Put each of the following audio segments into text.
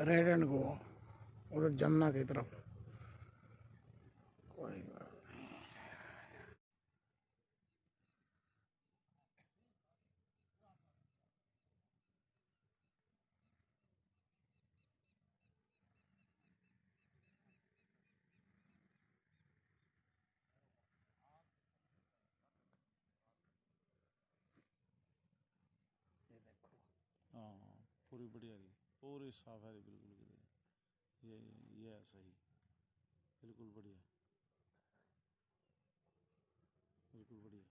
Red and go उधर जमुना की तरफ। कोई बात नहीं। हाँ, पूरी बढ़िया रही, पूरी साफ है बिल्कुल क्लियर। ये है सही, बिल्कुल बढ़िया, बिल्कुल बढ़िया।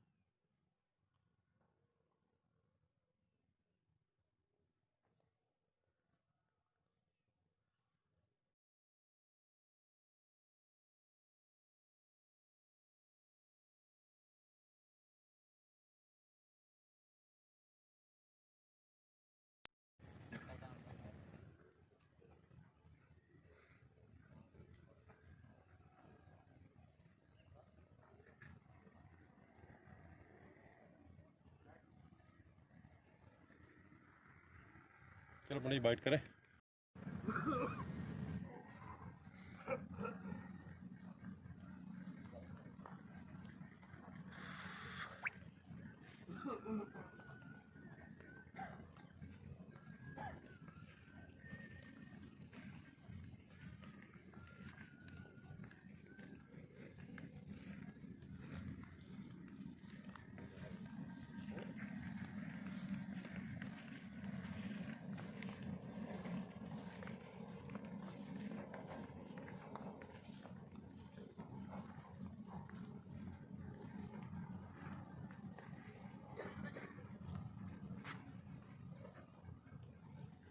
चलो बड़ी बाइट करें।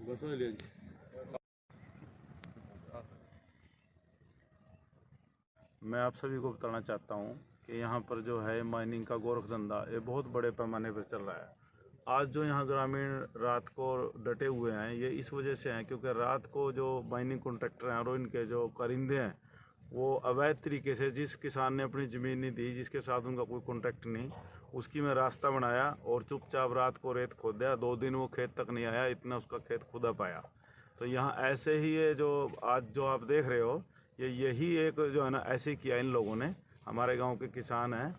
बस हो लिया जी। मैं आप सभी को बताना चाहता हूँ कि यहाँ पर जो है माइनिंग का गोरख धंधा ये बहुत बड़े पैमाने पर चल रहा है। आज जो यहाँ ग्रामीण रात को डटे हुए हैं ये इस वजह से हैं क्योंकि रात को जो माइनिंग कॉन्ट्रैक्टर हैं और इनके जो कारिंदे हैं वो अवैध तरीके से, जिस किसान ने अपनी ज़मीन नहीं दी, जिसके साथ उनका कोई कॉन्ट्रैक्ट नहीं, उसकी में रास्ता बनाया और चुपचाप रात को रेत खोदा। 2 दिन वो खेत तक नहीं आया, इतना उसका खेत खुदा पाया। तो यहाँ ऐसे ही ये जो आज जो आप देख रहे हो यही एक जो है ना ऐसे किया इन लोगों ने। हमारे गांव के किसान हैं,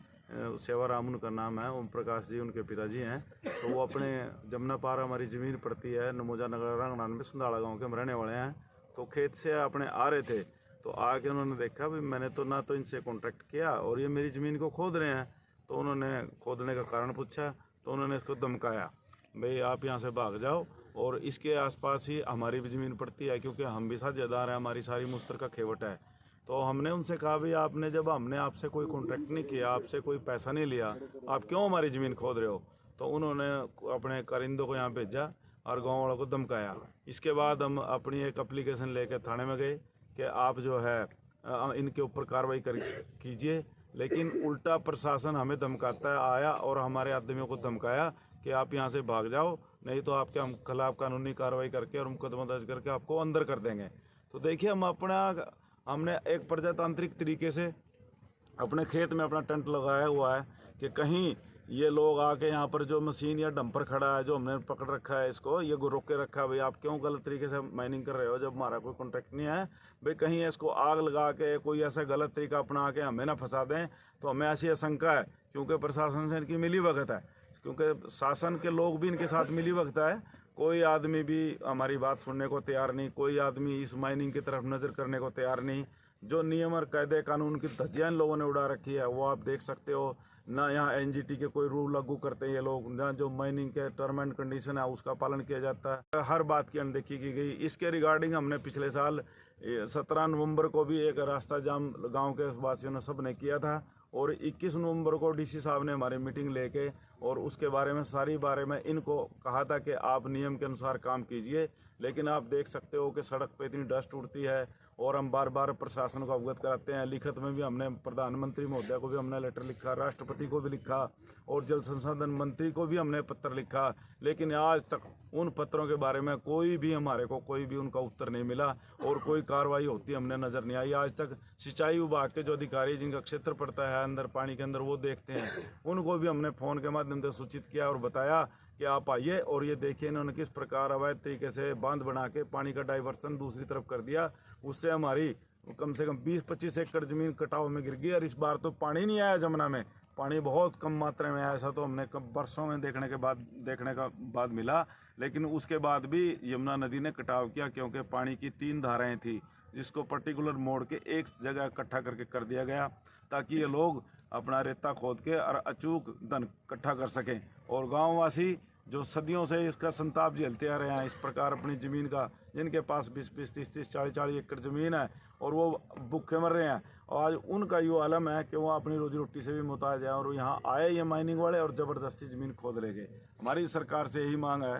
सेवाराम उनका नाम है, ओम प्रकाश जी उनके पिताजी हैं। तो वो अपने जमुना पार हमारी ज़मीन पड़ती है नमोजा नगर रंगनान में, संधाड़ा गांव के हम रहने वाले हैं। तो खेत से अपने आ रहे थे तो आके उन्होंने देखा भी मैंने तो ना तो इनसे कॉन्ट्रैक्ट किया और ये मेरी ज़मीन को खोद रहे हैं। तो उन्होंने खोदने का कारण पूछा तो उन्होंने इसको धमकाया, भाई आप यहाँ से भाग जाओ। और इसके आसपास ही हमारी भी ज़मीन पड़ती है क्योंकि हम भी साझेदार हैं, हमारी सारी मुश्तरका खेवट है। तो हमने उनसे कहा भाई आपने जब हमने आपसे कोई कॉन्ट्रैक्ट नहीं किया, आपसे कोई पैसा नहीं लिया, आप क्यों हमारी ज़मीन खोद रहे हो। तो उन्होंने अपने कारिंदों को यहाँ भेजा और गाँव वालों को धमकाया। इसके बाद हम अपनी एक एप्लीकेशन लेकर थाने में गए कि आप जो है इनके ऊपर कार्रवाई कीजिए। लेकिन उल्टा प्रशासन हमें धमकाता आया और हमारे आदमियों को धमकाया कि आप यहाँ से भाग जाओ, नहीं तो आपके हम खिलाफ कानूनी कार्रवाई करके और मुकदमा दर्ज करके आपको अंदर कर देंगे। तो देखिए हमने एक प्रजातांत्रिक तरीके से अपने खेत में अपना टेंट लगाया हुआ है कि कहीं ये लोग आके यहाँ पर जो मशीन या डंपर खड़ा है जो हमने पकड़ रखा है इसको, ये रोक के रखा है भाई आप क्यों गलत तरीके से माइनिंग कर रहे हो जब हमारा कोई कॉन्ट्रैक्ट नहीं है। भाई कहीं इसको आग लगा के कोई ऐसा गलत तरीका अपना के हमें ना फंसा दें। तो हमें ऐसी आशंका है क्योंकि प्रशासन से इनकी मिली भगत है, क्योंकि शासन के लोग भी इनके साथ मिली भगत है। कोई आदमी भी हमारी बात सुनने को तैयार नहीं, कोई आदमी इस माइनिंग की तरफ नज़र करने को तैयार नहीं। जो नियम और कायदे कानून की धज्जियां इन लोगों ने उड़ा रखी है वो आप देख सकते हो ना। यहाँ एनजीटी के कोई रूल लागू करते हैं ये लोग, ना जो माइनिंग के टर्म एंड कंडीशन है उसका पालन किया जाता है। हर बात की अनदेखी की गई। इसके रिगार्डिंग हमने पिछले साल 17 नवंबर को भी एक रास्ता जाम गांव के वासियों ने सब ने किया था और 21 नवंबर को डीसी साहब ने हमारी मीटिंग लेके और उसके बारे में सारी बारे में इनको कहा था कि आप नियम के अनुसार काम कीजिए। लेकिन आप देख सकते हो कि सड़क पे इतनी डस्ट उड़ती है और हम बार बार प्रशासन को अवगत कराते हैं। लिखित में भी हमने प्रधानमंत्री महोदय को भी हमने लेटर लिखा, राष्ट्रपति को भी लिखा और जल संसाधन मंत्री को भी हमने पत्र लिखा। लेकिन आज तक उन पत्रों के बारे में कोई भी हमारे को कोई भी उनका उत्तर नहीं मिला और कोई कार्रवाई होती हमने नज़र नहीं आई। आज तक सिंचाई विभाग के जो अधिकारी जिनका क्षेत्र पड़ता है अंदर पानी के अंदर वो देखते हैं, उनको भी हमने फ़ोन के माध्यम से सूचित किया और बताया कि आप आइए और ये देखिए इन्होंने किस प्रकार अवैध तरीके से बांध बना के पानी का डाइवर्सन दूसरी तरफ कर दिया। उससे हमारी कम से कम 20-25 एकड़ जमीन कटाव में गिर गई। और इस बार तो पानी नहीं आया जमुना में, पानी बहुत कम मात्रा में आया। ऐसा तो हमने कब बरसों में देखने का बाद मिला। लेकिन उसके बाद भी यमुना नदी ने कटाव किया, क्योंकि पानी की 3 धाराएं थी जिसको पर्टिकुलर मोड़ के एक जगह इकट्ठा करके कर दिया गया, ताकि ये लोग अपना रेता खोद के और अचूक धन इकट्ठा कर सकें। और गाँववासी जो सदियों से इसका संताप झेलते आ रहे हैं, इस प्रकार अपनी ज़मीन का, जिनके पास 20-20, 30-30, 40-40 एकड़ ज़मीन है और वो भूखे मर रहे हैं, और आज उनका ये आलम है कि वो अपनी रोजी रोटी से भी मुताज है और यहाँ आए ये माइनिंग वाले और ज़बरदस्ती ज़मीन खोद ले गए। हमारी सरकार से यही मांग है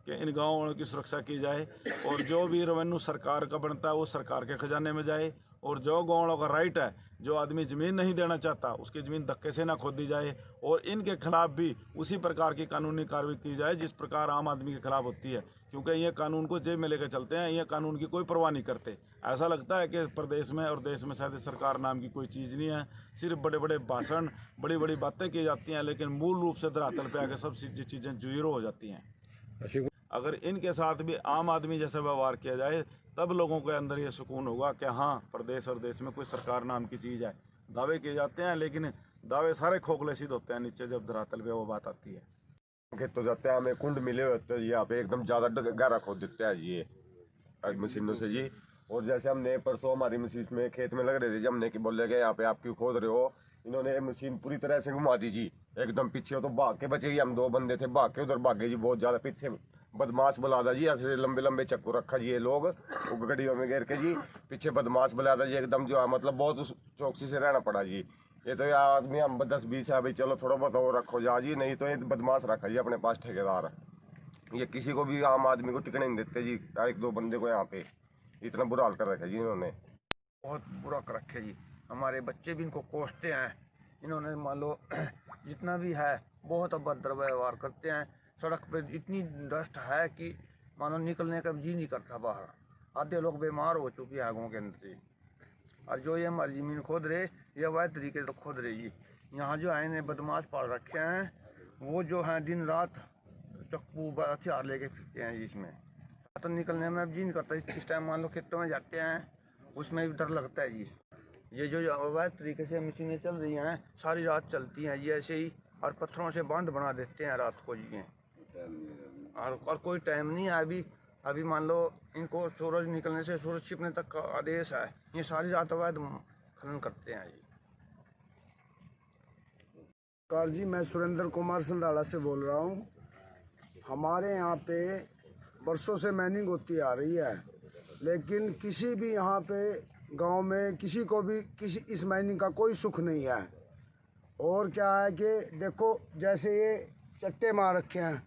कि इन गाँव वालों की सुरक्षा की जाए और जो भी रेवेन्यू सरकार का बनता है वो सरकार के खजाने में जाए, और जो गाँव वालों का राइट है, जो आदमी ज़मीन नहीं देना चाहता उसकी ज़मीन धक्के से ना खोदी जाए, और इनके खिलाफ भी उसी प्रकार की कानूनी कार्रवाई की जाए जिस प्रकार आम आदमी के खिलाफ होती है, क्योंकि ये कानून को जेब में लेकर चलते हैं, ये कानून की कोई परवाह नहीं करते। ऐसा लगता है कि प्रदेश में और देश में शायद सरकार नाम की कोई चीज़ नहीं है, सिर्फ बड़े बड़े भाषण, बड़ी बड़ी बातें की जाती हैं, लेकिन मूल रूप से धरातल पे आके सब चीज़ें जीरो हो जाती हैं। अगर इनके साथ भी आम आदमी जैसा व्यवहार किया जाए तब लोगों के अंदर ये सुकून होगा कि हाँ, प्रदेश और देश में कोई सरकार नाम की चीज़ है। दावे किए जाते हैं लेकिन दावे सारे खोखले सिद्ध होते हैं नीचे जब धरातल पे वो बात आती है। खेत तो जाते हैं, हमें कुंड मिले होते हैं यहाँ पे एकदम ज़्यादा गहरा खोद देते हैं ये मशीनों से जी। और जैसे हमने परसों हमारी मशीन में खेत में लग रहे थे, जब हमने कि बोले गए यहाँ पे आप क्यों खोद रहे हो, इन्होंने मशीन पूरी तरह से घुमा दी जी एकदम पीछे। तो भाग के बचे जी, हम 2 बंदे थे, भाग के उधर भागे जी, बहुत ज़्यादा पीछे बदमाश बुला दा जी, ऐसे लंबे लंबे चक्कू रखा जी ये लोग गड्डियों में घेर के जी, पीछे बदमाश बुला दा जी एकदम, जो है मतलब बहुत चौकसी से रहना पड़ा जी। ये तो यार आदमी हम 10-20 है भाई, चलो थोड़ा बहुत और रखो जा जी, नहीं तो ये बदमाश रखा जी अपने पास ठेकेदार, ये किसी को भी आम आदमी को टिकने नहीं देते जी। 1-2 बंदे को यहाँ पे इतना बुरा हाल कर रखा जी इन्होंने, बहुत बुरा कर रखे जी। हमारे बच्चे भी इनको कोसते हैं, इन्होंने मान लो जितना भी है बहुत अभद्र व्यवहार करते हैं। सड़क पे इतनी डस्ट है कि मानो निकलने का जी नहीं करता बाहर, आधे लोग बीमार हो चुके हैं आगों के अंदर जी। और जो ये हमारी ज़मीन खोद रहे, ये अवैध तरीके से खोद रहे जी। यहाँ जो है इन्हें बदमाश पाल रखे हैं, वो जो हैं दिन रात चक्कू हथियार लेके फिरते हैं जी। इसमें तो निकलने में अब जी नहीं करता। इस टाइम मान लो खेतों में जाते हैं, उसमें भी डर लगता है जी। ये जो अवैध तरीके से मशीनें चल रही हैं सारी रात चलती हैं जी ऐसे ही, और पत्थरों से बांध बना देते हैं रात को जी। और कोई टाइम नहीं है अभी मान लो इनको सूरज निकलने से सूरज छिपने तक का आदेश है, ये सारी रात अवैध खनन करते हैं जी। कार जी, मैं सुरेंद्र कुमार संधाड़ा से बोल रहा हूँ। हमारे यहाँ पे बरसों से माइनिंग होती आ रही है, लेकिन किसी भी यहाँ पे गांव में किसी को भी इस माइनिंग का कोई सुख नहीं है। और क्या है कि देखो जैसे ये चट्टे मार रखे हैं,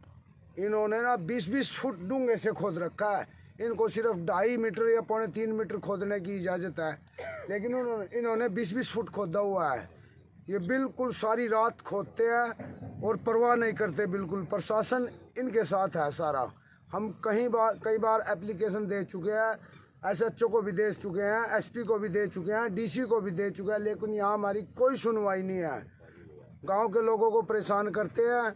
इन्होंने ना 20-20 फुट डूंगे से खोद रखा है। इनको सिर्फ 2.5 मीटर या 3.25 मीटर खोदने की इजाज़त है, लेकिन इन्होंने 20-20 फुट खोदा हुआ है। ये बिल्कुल सारी रात खोदते हैं और परवाह नहीं करते बिल्कुल। प्रशासन इनके साथ है सारा। हम कई बार एप्लीकेशन दे चुके हैं, SHO को भी दे चुके हैं, SP को भी दे चुके हैं, DC को भी दे चुके हैं, लेकिन यहाँ हमारी कोई सुनवाई नहीं है। गांव के लोगों को परेशान करते हैं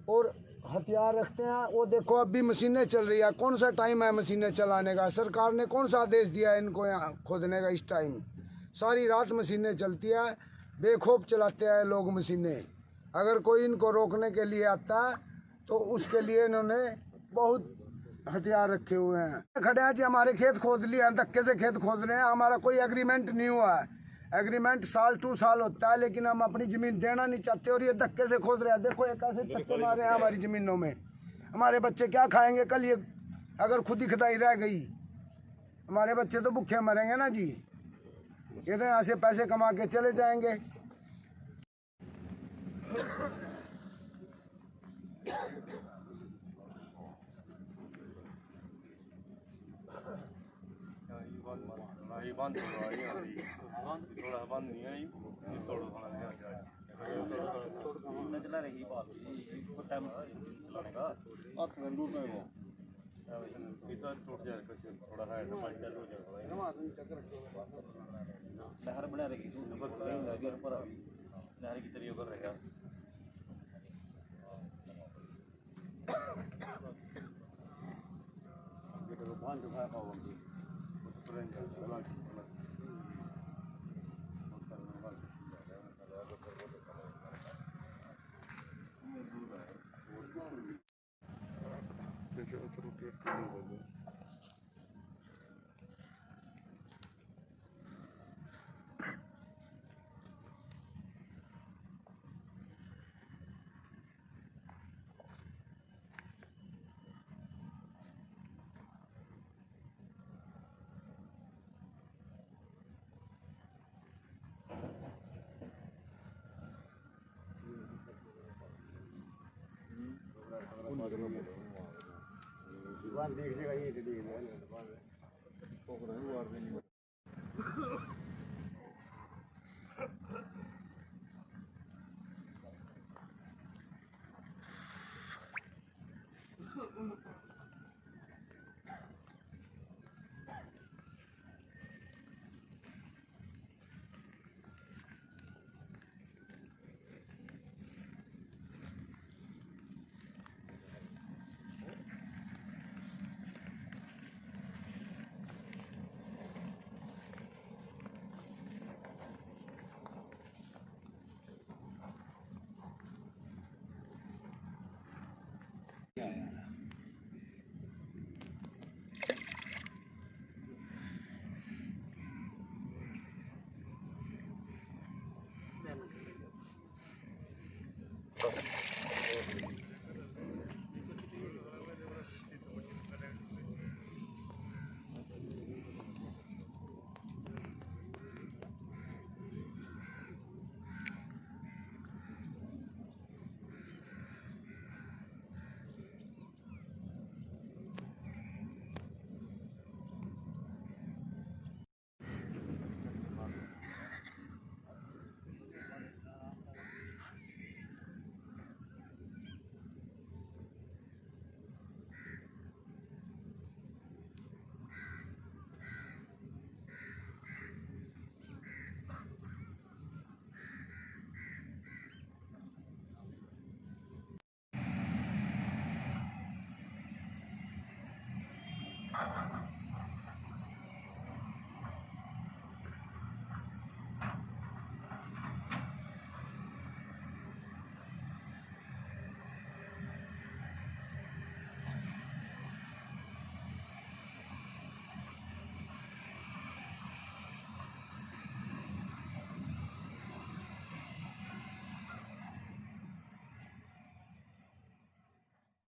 और हथियार रखते हैं। वो देखो अब भी मशीनें चल रही है, कौन सा टाइम है मशीनें चलाने का? सरकार ने कौन सा आदेश दिया है इनको यहाँ खोदने का? इस टाइम सारी रात मशीनें चलती है, बेखौफ चलाते हैं लोग मशीनें। अगर कोई इनको रोकने के लिए आता है तो उसके लिए इन्होंने बहुत हथियार रखे हुए हैं। खड़े हैं जी, हमारे खेत खोद लिए हैं, धक्के से खेत खोद रहे हैं। हमारा कोई एग्रीमेंट नहीं हुआ है, एग्रीमेंट 2 साल होता है, लेकिन हम अपनी ज़मीन देना नहीं चाहते और ये धक्के से खोद रहे हैं। देखो ये कैसे धक्के मारे हैं हमारी ज़मीनों में। हमारे बच्चे क्या खाएंगे कल? ये अगर खुद ही खुदाई रह गई, हमारे बच्चे तो भूखे मरेंगे ना जी। ये तो यहाँ से पैसे कमा के चले जाएंगे। नहर बना रही नहर की तरीके कर रहेगा। है।